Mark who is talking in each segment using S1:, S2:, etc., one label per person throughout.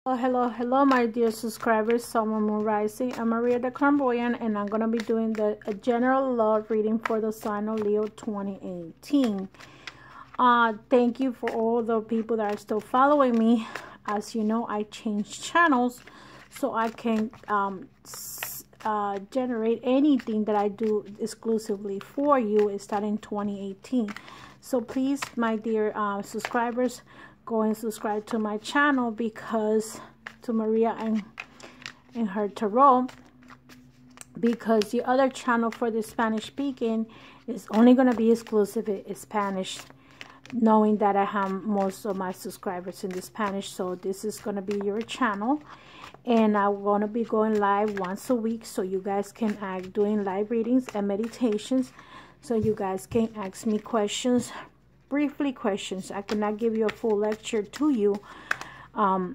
S1: Hello, my dear subscribers. Summer Moon Rising. I'm Maria the Clairvoyant, and I'm going to be doing a general love reading for the sign of Leo 2018. Thank you for all the people that are still following me. As you know, I changed channels so I can generate anything that I do exclusively for you starting 2018. So please, my dear subscribers, go and subscribe to my channel, because to Maria and her tarot, because the other channel for the Spanish speaking is only going to be exclusive in Spanish, knowing that I have most of my subscribers in the Spanish. So this is going to be your channel, and I'm going to be going live once a week, so you guys can doing live readings and meditations, so you guys can ask me questions, briefly questions. I cannot give you a full lecture to you. I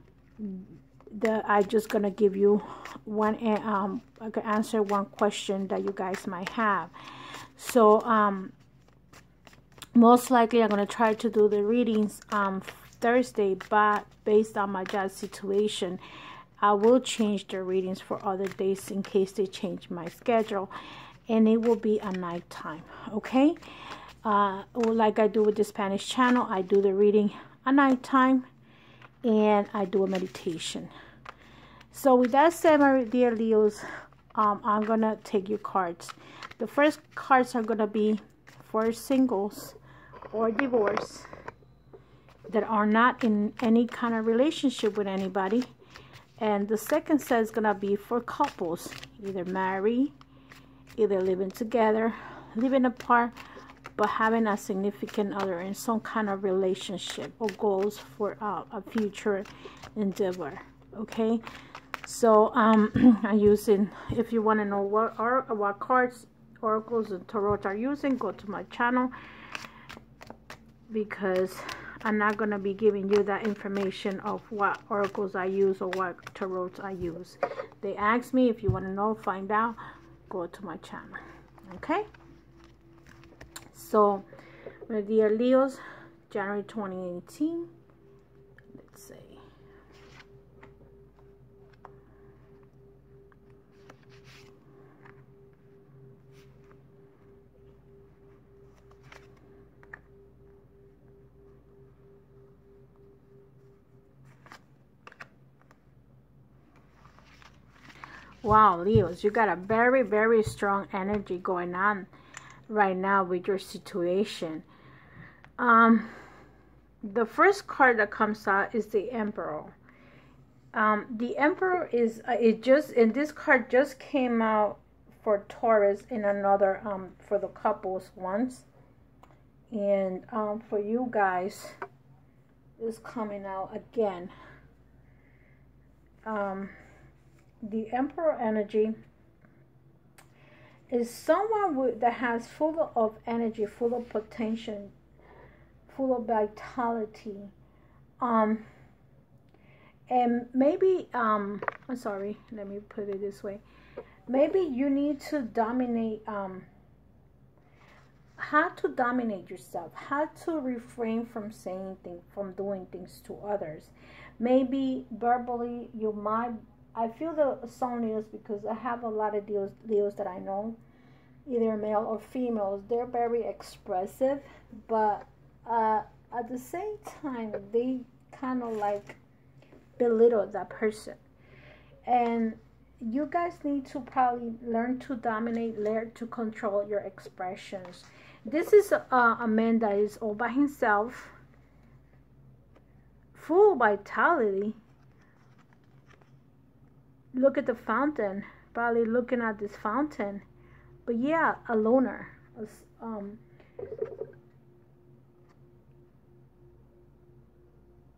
S1: just gonna give you one. I can answer one question that you guys might have. So most likely I'm gonna try to do the readings Thursday, but based on my job situation, I will change the readings for other days in case they change my schedule, and it will be at night time. Okay. Like I do with the Spanish channel, I do the reading at night time, and I do a meditation. So with that said, my dear Leos, I'm gonna take your cards. The first cards are gonna be for singles or divorce that are not in any kind of relationship with anybody, and the second set is gonna be for couples, either married, either living together, living apart, but having a significant other in some kind of relationship or goals for a future endeavor. Okay, so I'm using, if you want to know what cards oracles and tarot are using, go to my channel, because I'm not going to be giving you that information of what oracles I use or what tarots I use. They ask me, if you want to know, find out, go to my channel. Okay. So, my dear Leos, January 2018, let's see. Wow, Leos, you got a very, very strong energy going on right now with your situation. The first card that comes out is the Emperor. The Emperor is and this card just came out for Taurus in another for the couples once, and for you guys is coming out again. The Emperor energy is someone that has full of energy, full of potential, full of vitality, and maybe I'm sorry, let me put it this way, maybe you need to dominate, how to dominate yourself, how to refrain from saying things, from doing things to others. Maybe verbally you might, I feel some Leos, because I have a lot of Leos that I know, either male or females. They're very expressive, but at the same time, they kind of like belittle that person. And you guys need to probably learn to dominate, learn to control your expressions. This is a man that is all by himself, full of vitality. Look at the fountain, probably looking at this fountain. But yeah, a loner.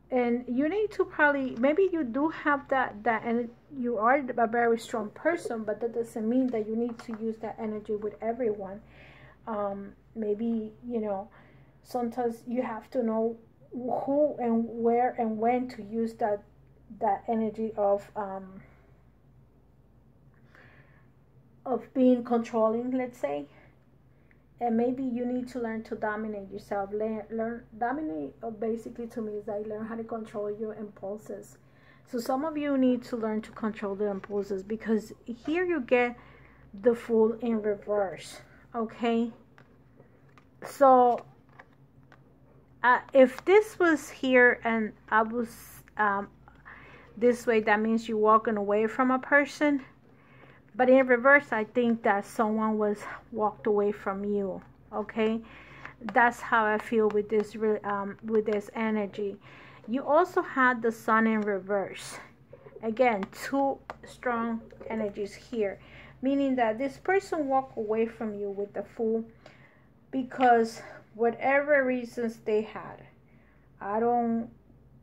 S1: And you need to probably, maybe you do have that and you are a very strong person, but that doesn't mean that you need to use that energy with everyone. Maybe, you know, sometimes you have to know who and where and when to use that energy of being controlling, let's say. And maybe you need to learn to dominate yourself. Dominate basically to me is like learn how to control your impulses, So some of you need to learn to control the impulses, because here you get the Fool in reverse. Okay, so if this was here and I was this way, that means you're walking away from a person. But in reverse, I think that someone was walked away from you. Okay, that's how I feel with this energy. You also had the Sun in reverse. Again, two strong energies here, meaning that this person walked away from you with the Fool because whatever reasons they had. I don't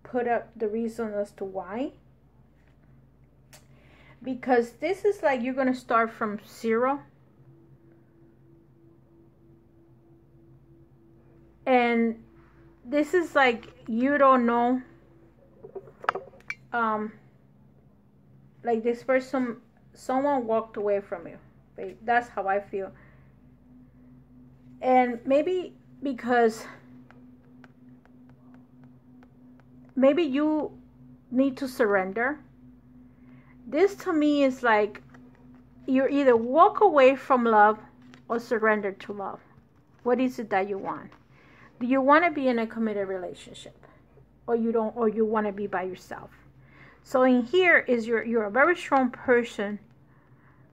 S1: put up the reason as to why, because this is like you're going to start from zero. And this is like you don't know, like this person, someone walked away from you. That's how I feel. And maybe because maybe you need to surrender. This to me is like you either walk away from love or surrender to love. What is it that you want? Do you want to be in a committed relationship, or you don't, or you want to be by yourself? So in here is you're a very strong person,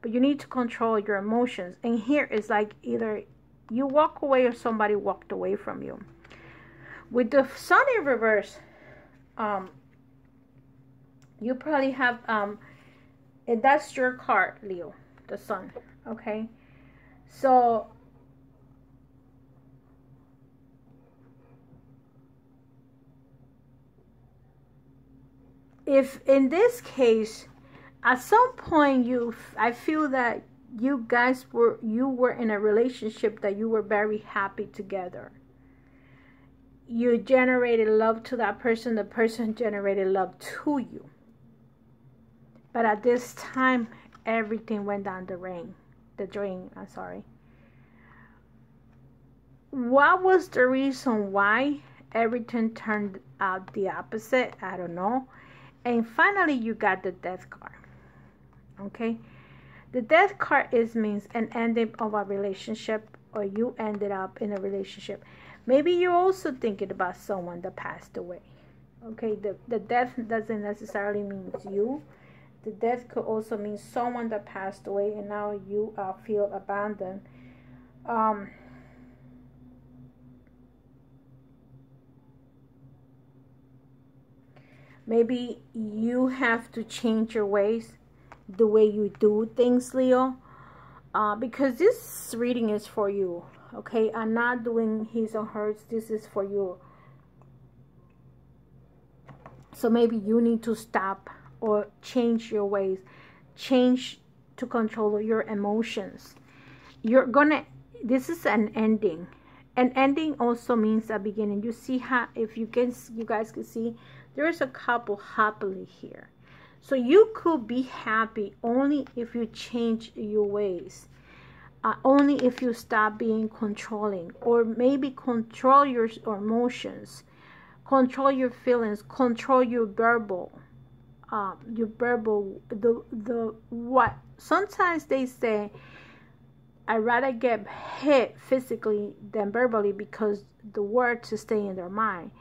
S1: but you need to control your emotions. And here is like either you walk away or somebody walked away from you. With the Sun in reverse, you probably have and that's your card, Leo, the Sun. Okay, so if in this case, at some point I feel that you guys were in a relationship that you were very happy together. You generated love to that person, the person generated love to you. But at this time, everything went down the drain. I'm sorry. What was the reason why everything turned out the opposite? I don't know. And finally, you got the Death card. Okay, the Death card means an ending of a relationship, or you ended up in a relationship. Maybe you're also thinking about someone that passed away. Okay, the Death doesn't necessarily mean you. The Death could also mean someone that passed away, and now you feel abandoned. Maybe you have to change your ways, the way you do things, Leo, because this reading is for you. Okay, I'm not doing his or hers. This is for you. So maybe you need to stop or change your ways, change to control your emotions. You're gonna, this is an ending. An ending also means a beginning. You see how, if you guys can see, there is a couple happily here. So you could be happy only if you change your ways. Only if you stop being controlling, or maybe control your emotions, control your feelings, control your verbal. What sometimes they say, I'd rather get hit physically than verbally, because the words stay in their mind.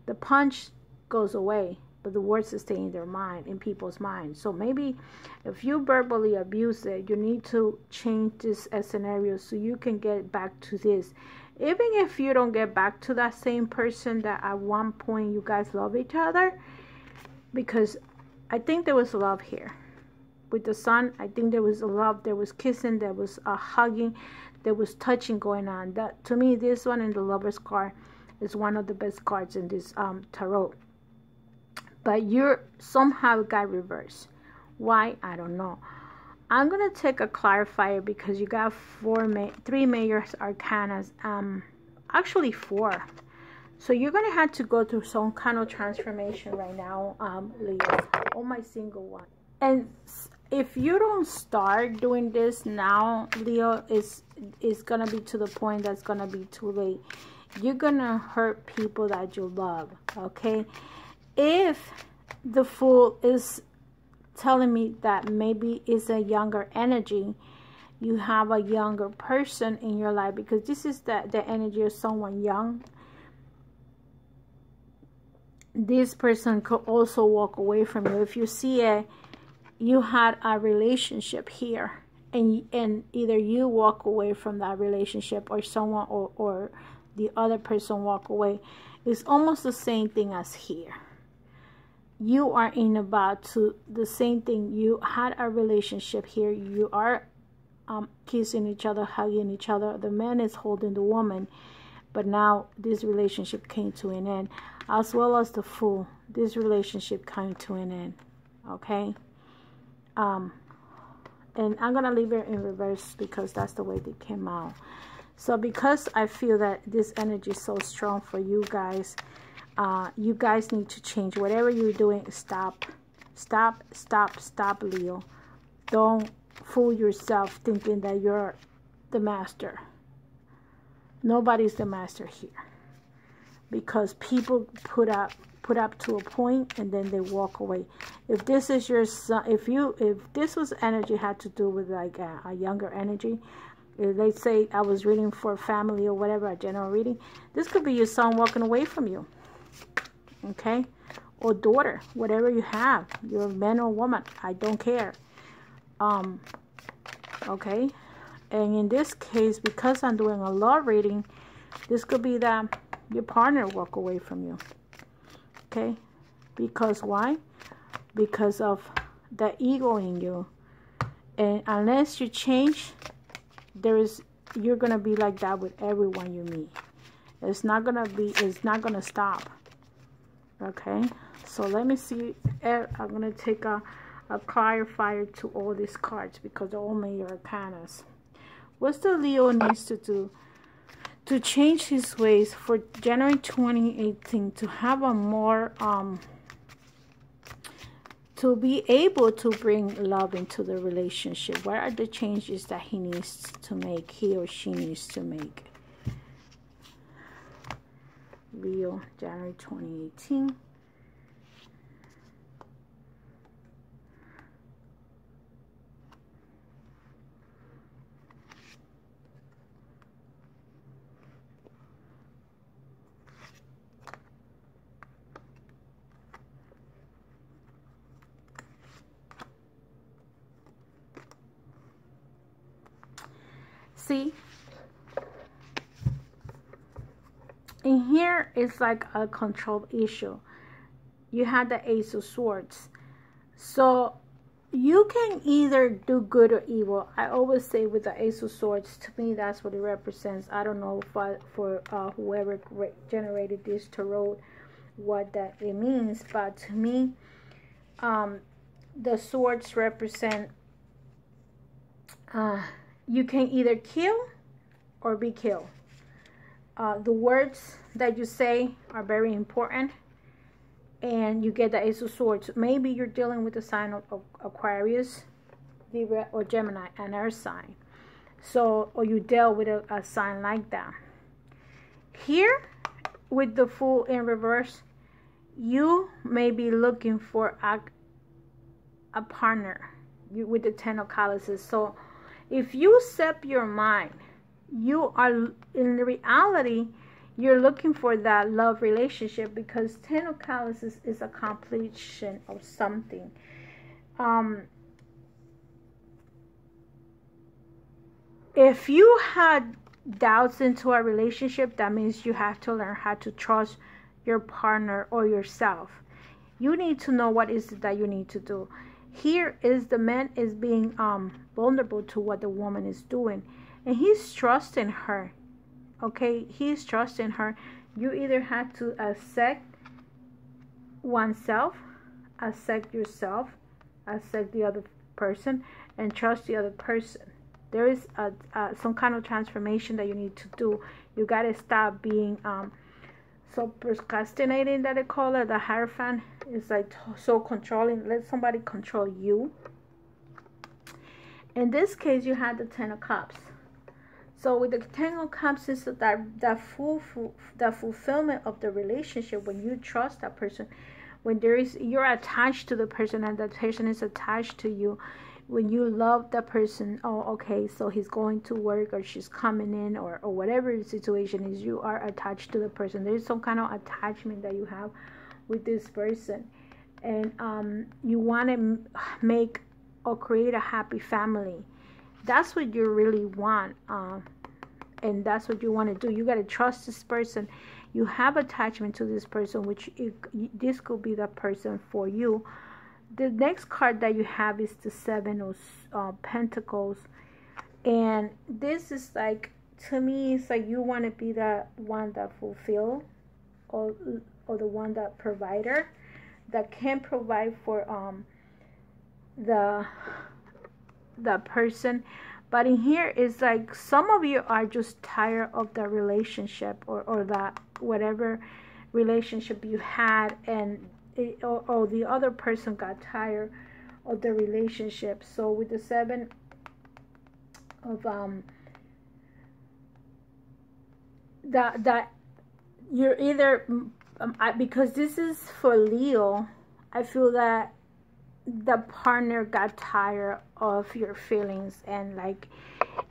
S1: The punch goes away, but the words stay in their mind, in people's minds. So maybe if you verbally abuse it, you need to change this scenario so you can get back to this. Even if you don't get back to that same person that at one point you guys love each other, because I think there was love here. With the Sun, I think there was a love, there was kissing, there was a hugging, there was touching going on. That, to me, this one in the Lover's card is one of the best cards in this tarot. But you're somehow got reversed. Why? I don't know. I'm gonna take a clarifier because you got three major arcanas. Actually 4. So you're gonna have to go through some kind of transformation right now, Leo. Oh, my single one. And if you don't start doing this now, Leo, is gonna be to the point that's gonna be too late. You're gonna hurt people that you love. Okay. If the Fool is telling me that maybe it's a younger energy. You have a younger person in your life, because this is the energy of someone young. This person could also walk away from you. If you see you had a relationship here, and either you walk away from that relationship, or someone or the other person walk away. It's almost the same thing as here. You are in about to the same thing. You had a relationship here. You are kissing each other, hugging each other. The man is holding the woman, but now this relationship came to an end, as well as the Fool. This relationship came to an end. Okay. And I'm gonna leave it in reverse because that's the way they came out. So because I feel that this energy is so strong for you guys need to change whatever you're doing. Stop, Leo. Don't fool yourself thinking that you're the master. Nobody's the master here, because people put up to a point and then they walk away. If this is your son, if this was energy had to do with like a younger energy, if they say I was reading for family or whatever, a general reading, this could be your son walking away from you. Okay? Or daughter, whatever you have. You're a man or woman, I don't care. Okay? And in this case, because I'm doing a love reading, this could be that your partner walk away from you. Okay? Because why? Because of the ego in you. And unless you change, you're gonna be like that with everyone you meet. It's not gonna stop. Okay? So let me see. I'm gonna take a clarifier to all these cards because they're all major arcanas. What's the Leo needs to do to change his ways for January 2018, to have a more to be able to bring love into the relationship? What are the changes that he needs to make, he or she needs to make? Leo, January 2018. See, in here it's like a control issue. You had the Ace of Swords, so you can either do good or evil. I always say with the Ace of Swords, to me that's what it represents. I don't know for whoever generated this tarot what that it means, but to me the swords represent you can either kill or be killed. The words that you say are very important, and you get the Ace of Swords. Maybe you're dealing with the sign of Aquarius, Libra, or Gemini, an earth sign. So, or you deal with a sign like that. Here, with the Fool in reverse, you may be looking for a partner with the Ten of Chalices. So, if you set your mind, you are in reality, you're looking for that love relationship, because Ten of Chalices is a completion of something. If you had doubts into a relationship, that means you have to learn how to trust your partner or yourself. You need to know what is it that you need to do. Here is the man is being vulnerable to what the woman is doing, and he's trusting her. Okay, he's trusting her. You either have to accept oneself, accept yourself, accept the other person, and trust the other person. There is some kind of transformation that you need to do. You got to stop being so procrastinating, that they call it. The Hierophant is like so controlling. Let somebody control you. In this case, you had the Ten of Cups. So with the Ten of Cups, is that fulfillment of the relationship when you trust that person. when you're attached to the person and that person is attached to you, when you love that person, oh, okay, so he's going to work or she's coming in, or whatever the situation is, you are attached to the person. There's some kind of attachment that you have with this person, and you want to make or create a happy family. That's what you really want, and that's what you want to do. You got to trust this person. You have attachment to this person, which this could be the person for you. The next card that you have is the Seven of Pentacles. And this is like, to me, it's like you want to be the one that fulfill, or the one that provider, that can provide for the person. But in here, it's like some of you are just tired of the relationship, or that whatever relationship you had, and or the other person got tired of the relationship. So with the Seven of that you're either because this is for Leo, I feel that the partner got tired of your feelings, and like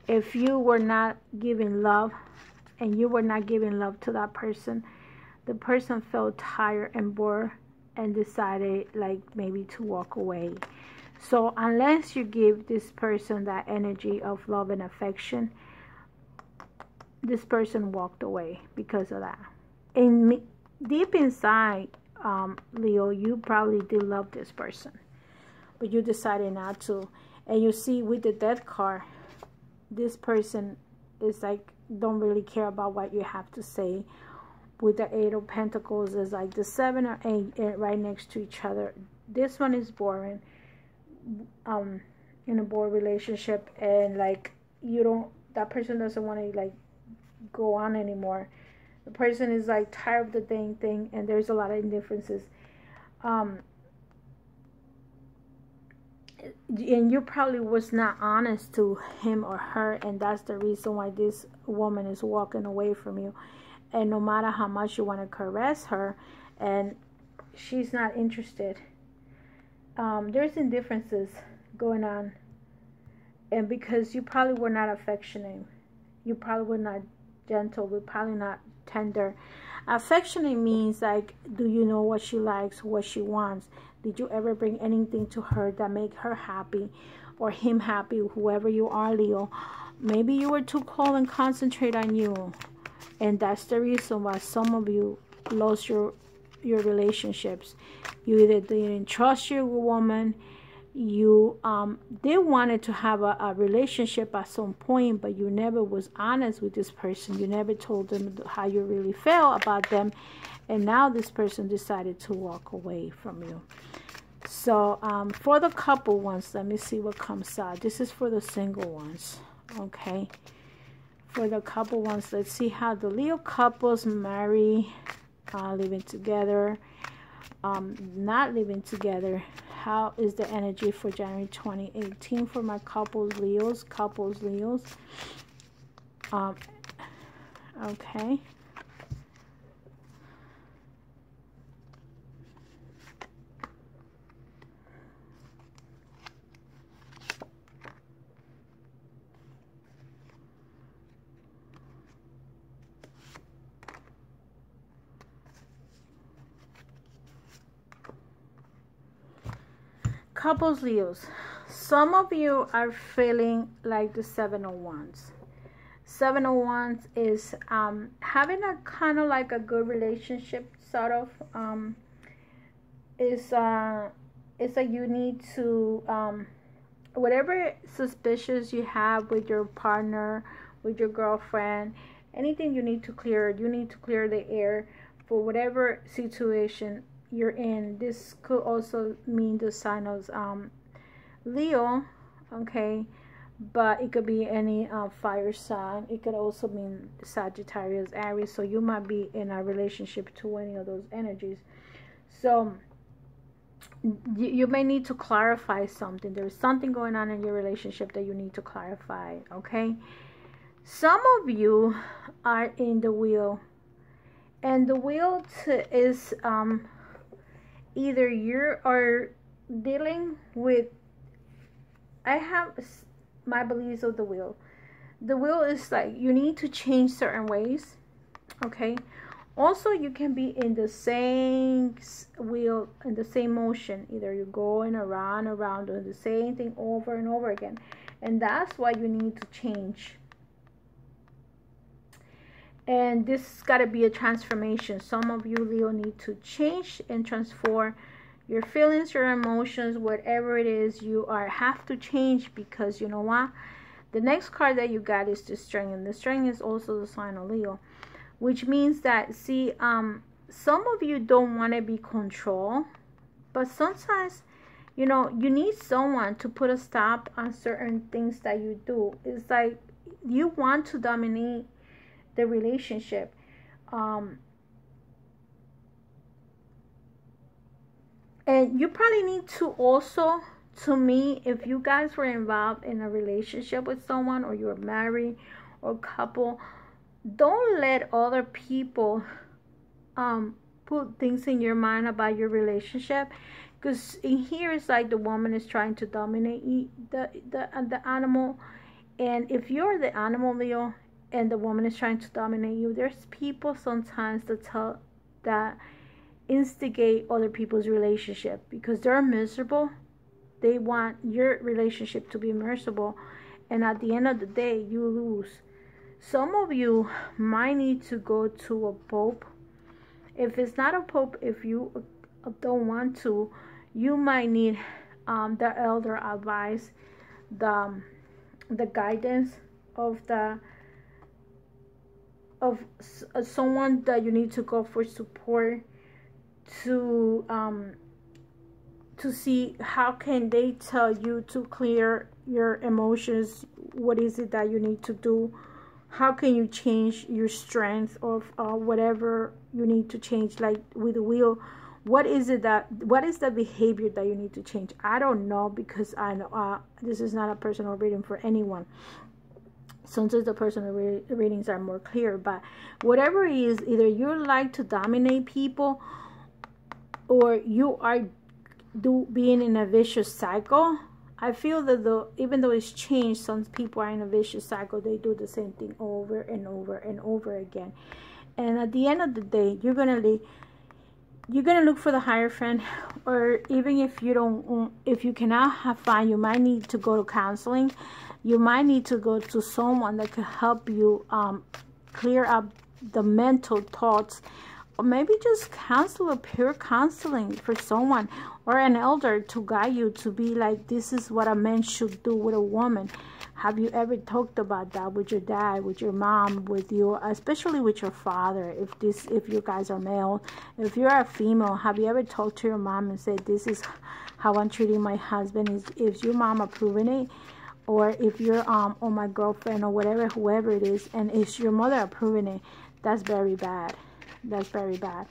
S1: if you were not giving love and you were not giving love to that person, the person felt tired and bored and decided like maybe to walk away. So unless you give this person that energy of love and affection, this person walked away because of that. And deep inside, Leo, you probably did love this person, but you decided not to. And you see with the Death card, this person is like, don't really care about what you have to say. With the Eight of Pentacles, is like the 7 or 8 right next to each other. This one is boring, in a bored relationship, and like that person doesn't want to like go on anymore. The person is like tired of the dang thing, and there's a lot of indifferences. And you probably was not honest to him or her, and that's the reason why this woman is walking away from you. And no matter how much you want to caress her, and she's not interested. There's indifferences going on. And because you probably were not affectionate, you probably were not gentle, we're probably not tender. Affectionate means like, do you know what she likes, what she wants? Did you ever bring anything to her that make her happy or him happy, whoever you are, Leo? Maybe you were too cold and concentrate on you. And that's the reason why some of you lost your relationships. You either didn't trust your woman, you did wanted to have a relationship at some point, but you never was honest with this person. You never told them how you really felt about them, and now this person decided to walk away from you. So for the couple ones, let me see what comes out. This is for the single ones, okay? For the couple ones, let's see how the Leo couples marry, living together, not living together. How is the energy for January 2018 for my couples, Leos? Okay. Couples, Leos, some of you are feeling like the 7 of Wands. 7 of Wands is having a kind of like a good relationship, sort of. It's like you need to, whatever suspicions you have with your partner, with your girlfriend, anything you need to clear the air for whatever situation you're in. This could also mean the sign of Leo, okay, but it could be any fire sign. It could also mean Sagittarius, Aries, so you might be in a relationship to any of those energies. So you may need to clarify something. There's something going on in your relationship that you need to clarify, okay? Some of you are in the wheel, and the wheel is either you are dealing with, I have my beliefs of the wheel. The wheel is like you need to change certain ways, okay? Also, you can be in the same wheel, in the same motion. Either you're going around, doing the same thing over and over again. And that's why you need to change. And this has got to be a transformation. Some of you, Leo, need to change and transform your feelings, your emotions, whatever it is you have to change, because you know what? The next card that you got is the Strength, and the Strength is also the sign of Leo, which means that, see, some of you don't want to be controlled, but sometimes, you know, you need someone to put a stop on certain things that you do. It's like you want to dominate the relationship. And you probably need to also, to me, if you guys were involved in a relationship with someone, or you're married or couple, don't let other people put things in your mind about your relationship, because in here it's like the woman is trying to dominate the animal. And if you're the animal, Leo, and the woman is trying to dominate you, there's people sometimes that instigate other people's relationship because they're miserable. They want your relationship to be miserable, and at the end of the day, you lose. Some of you might need to go to a pope. If it's not a pope, if you don't want to, you might need the elder advice, the guidance of someone that you need to go for support, to see how can they tell you to clear your emotions. What is it that you need to do? How can you change your strength of whatever you need to change? Like with the wheel, what is the behavior that you need to change? I don't know, because I know this is not a personal reading for anyone. Sometimes the personal readings are more clear, but whatever it is, either you like to dominate people, or you are being in a vicious cycle. I feel that even though it's changed, some people are in a vicious cycle. They do the same thing over and over and over again. And at the end of the day, you're gonna look for the Hierophant, or even if you cannot find, you might need to go to counseling. You might need to go to someone that can help you clear up the mental thoughts, or maybe just pure counseling for someone, or an elder to guide you to be like, this is what a man should do with a woman. Have you ever talked about that with your dad, with your mom, especially with your father? If you guys are male, if you're a female, have you ever talked to your mom and said, this is how I'm treating my husband? Is your mom approving it? Or if you're or my girlfriend or whatever, whoever it is, and is your mother approving it? That's very bad. That's very bad.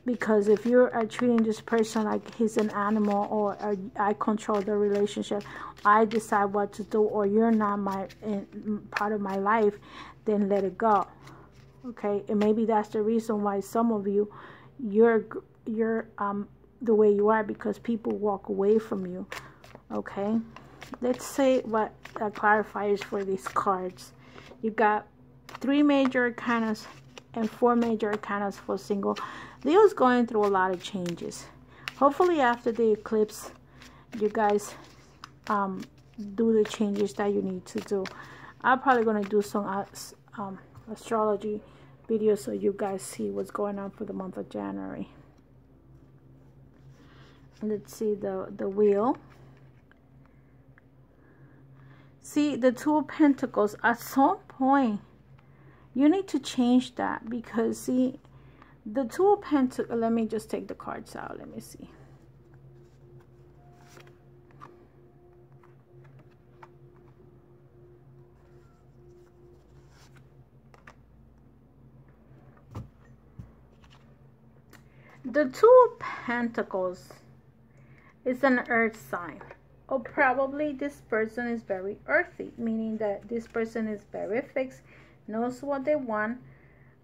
S1: Because if you are treating this person like he's an animal, or I control the relationship, I decide what to do, or you're not part of my life, then let it go. Okay, and maybe that's the reason why some of you, you're the way you are, because people walk away from you. Okay, let's say what clarifiers for these cards. You got 3 major arcanas and 4 major arcanas for single. Leo's going through a lot of changes. Hopefully after the eclipse, you guys do the changes that you need to do. I'm probably going to do some astrology videos so you guys see what's going on for the month of January. Let's see the wheel. See, the 2 of Pentacles. At some point, you need to change that, because see, the 2 of Pentacles, let me just take the cards out. Let me see. The 2 of Pentacles is an earth sign. Or probably this person is very earthy, meaning that this person is very fixed, knows what they want,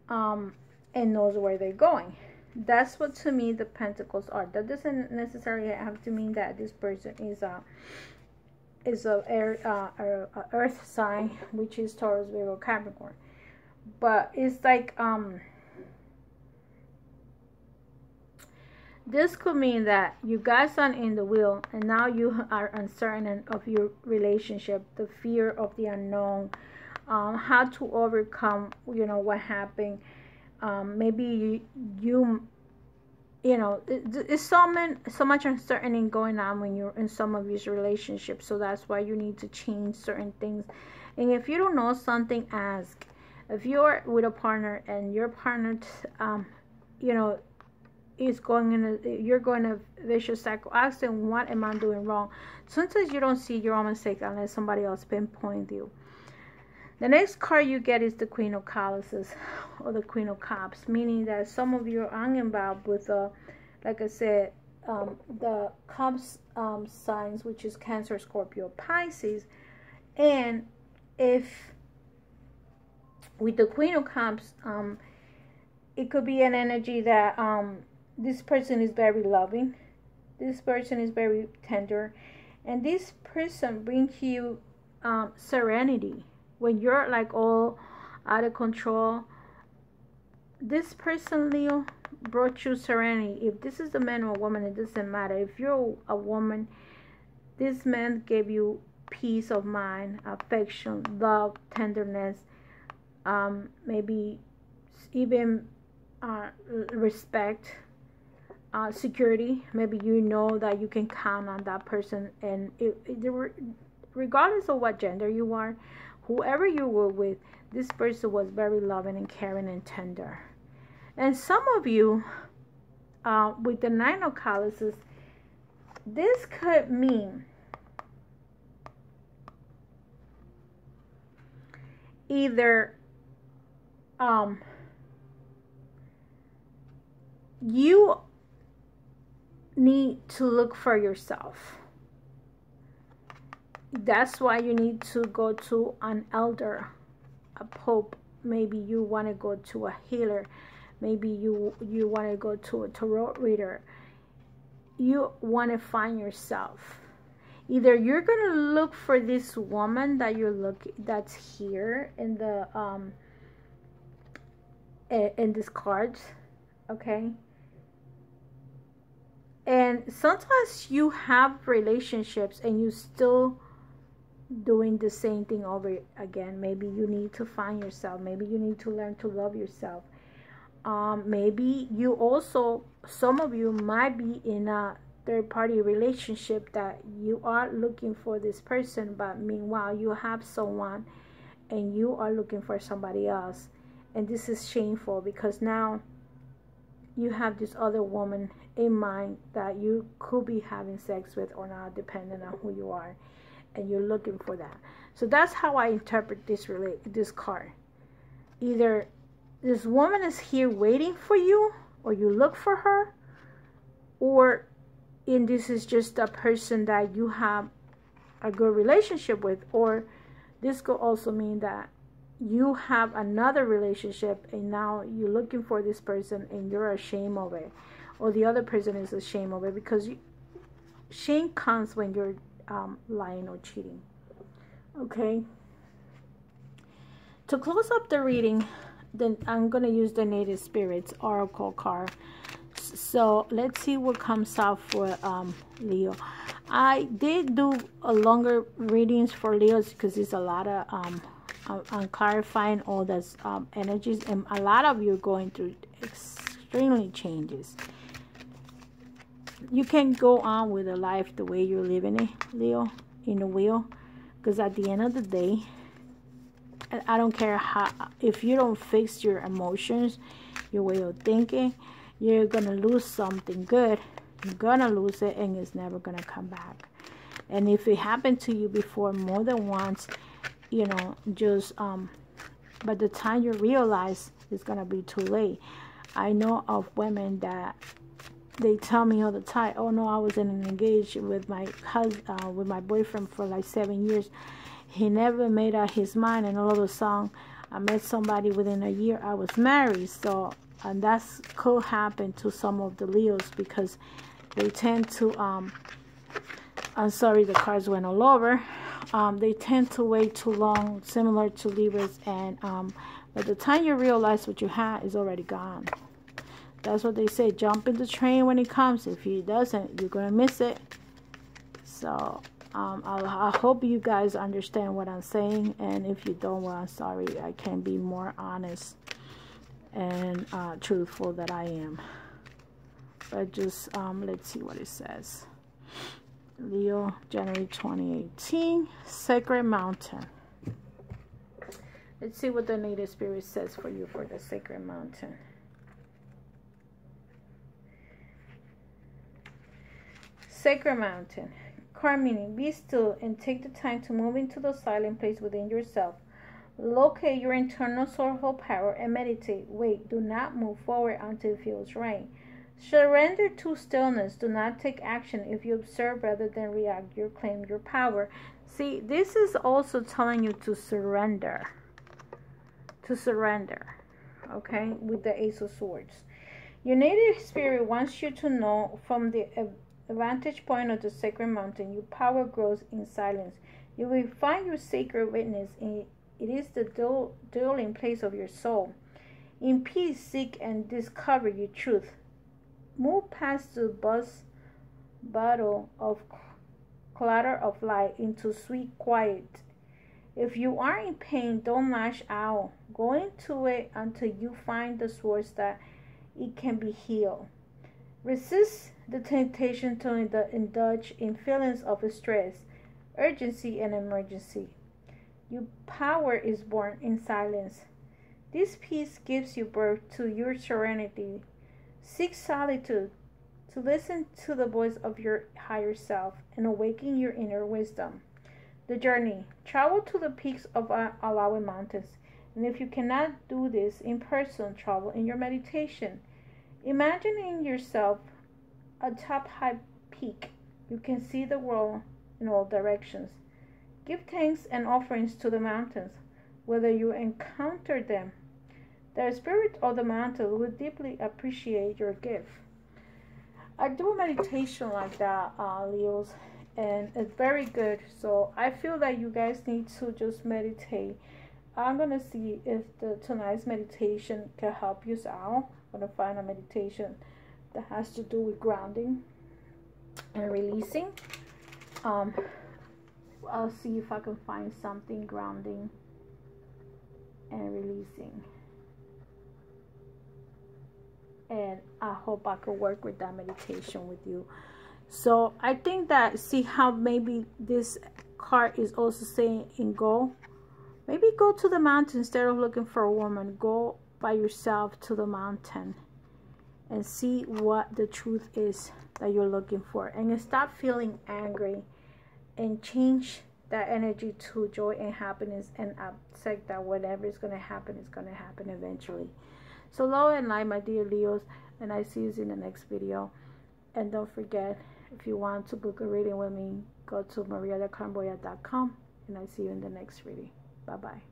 S1: and knows where they're going. That's what to me the pentacles are. That doesn't necessarily have to mean that this person is a earth sign, which is Taurus, Virgo, Capricorn. But it's like this could mean that you guys are in the wheel and now you are uncertain of your relationship, the fear of the unknown, how to overcome, you know, what happened. Maybe you know, it's so much uncertainty going on when you're in some of these relationships. So that's why you need to change certain things. And if you don't know something, ask. If you're with a partner and your partner, you know, is going in you're going to vicious cycle, ask them, what am I doing wrong? Sometimes you don't see your own mistake unless somebody else pinpoint you. The next card you get is the Queen of Chalices or the Queen of Cups, meaning that some of you are involved with, like I said, the Cups signs, which is Cancer, Scorpio, Pisces. And if with the Queen of Cups, it could be an energy that this person is very loving, this person is very tender, and this person brings you serenity. When you're like all out of control, this person, Leo, brought you serenity. If this is a man or a woman, it doesn't matter. If you're a woman, this man gave you peace of mind, affection, love, tenderness, maybe even respect, security. Maybe you know that you can count on that person, and regardless of what gender you are, whoever you were with, this person was very loving and caring and tender. And some of you, with the Nine of Chalices, this could mean either you need to look for yourself. That's why you need to go to an elder, a pope. Maybe you want to go to a healer. Maybe you want to go to a tarot reader. You want to find yourself. Either you're going to look for this woman that that's here in the in this card, okay? And sometimes you have relationships and you still doing the same thing over again. Maybe you need to find yourself. Maybe you need to learn to love yourself. Maybe you also, some of you might be in a third-party relationship that you are looking for this person, but meanwhile you have someone and you are looking for somebody else. And this is shameful because now you have this other woman in mind that you could be having sex with or not, depending on who you are, and you're looking for that. So that's how I interpret this card. Either this woman is here waiting for you, or you look for her, or this is just a person that you have a good relationship with, or this could also mean that you have another relationship and now you're looking for this person and you're ashamed of it, or the other person is ashamed of it, because shame comes when you're lying or cheating. Okay, to close up the reading, then I'm going to use the Native Spirits Oracle card. So let's see what comes out for Leo. I did do a longer readings for Leos because there's a lot of on clarifying all those energies, and a lot of you are going through extremely changes. You can go on with a life the way you're living it, Leo, in the wheel, because at the end of the day, I don't care how, if you don't fix your emotions, your way of thinking, you're gonna lose something good. You're gonna lose it, and it's never gonna come back. And if it happened to you before more than once, you know, just by the time you realize, it's gonna be too late. I know of women that they tell me all the time, oh no, I was engaged with my husband, with my boyfriend for like 7 years. He never made up his mind, and all of a sudden I met somebody within a year I was married. So And that's could happen to some of the Leos because they tend to, I'm sorry, the cards went all over. They tend to wait too long, similar to Libras, and by the time you realize what you had is already gone. That's what they say, jump in the train when it comes. If it doesn't, you're going to miss it. So I hope you guys understand what I'm saying, and if you don't, well, I'm sorry, I can't be more honest and truthful that I am. But just let's see what it says. Leo, January 2018, Sacred Mountain. Let's see what the native spirit says for you for the Sacred Mountain. Sacred Mountain. Card meaning, be still and take the time to move into the silent place within yourself. Locate your internal soulful power and meditate. Wait, do not move forward until it feels right. Surrender to stillness. Do not take action. If you observe rather than react, you claim your power. See, this is also telling you to surrender. To surrender. Okay, with the Ace of Swords. Your native spirit wants you to know from the vantage point of the Sacred Mountain, your power grows in silence. You will find your sacred witness. It is the dwelling place of your soul. In peace, seek and discover your truth. Move past the battle of clatter of life into sweet quiet. If you are in pain, don't lash out. Go into it until you find the source that it can be healed. Resist the temptation to indulge in feelings of stress, urgency, and emergency. Your power is born in silence. This peace gives you birth to your serenity. Seek solitude to listen to the voice of your higher self and awaken your inner wisdom. The journey. Travel to the peaks of Alawi Mountains. And if you cannot do this in person, travel in your meditation. Imagining yourself atop high peak. You can see the world in all directions. Give thanks and offerings to the mountains, whether you encounter them. The spirit of the mountain will deeply appreciate your gift. I do a meditation like that, Leos, and it's very good. So I feel that you guys need to just meditate. I'm going to see if tonight's meditation can help you out. I'm going to find a meditation that has to do with grounding and releasing. I'll see if I can find something grounding and releasing. And I hope I could work with that meditation with you. So I think that, see how maybe this card is also saying in go. Maybe go to the mountain instead of looking for a woman. Go by yourself to the mountain and see what the truth is that you're looking for. And stop feeling angry and change that energy to joy and happiness, and accept that whatever is going to happen is going to happen eventually. So love and light, my dear Leos, and I see you in the next video. And don't forget, if you want to book a reading with me, go to mariatheclarvoyant.com, and I see you in the next reading. Bye-bye.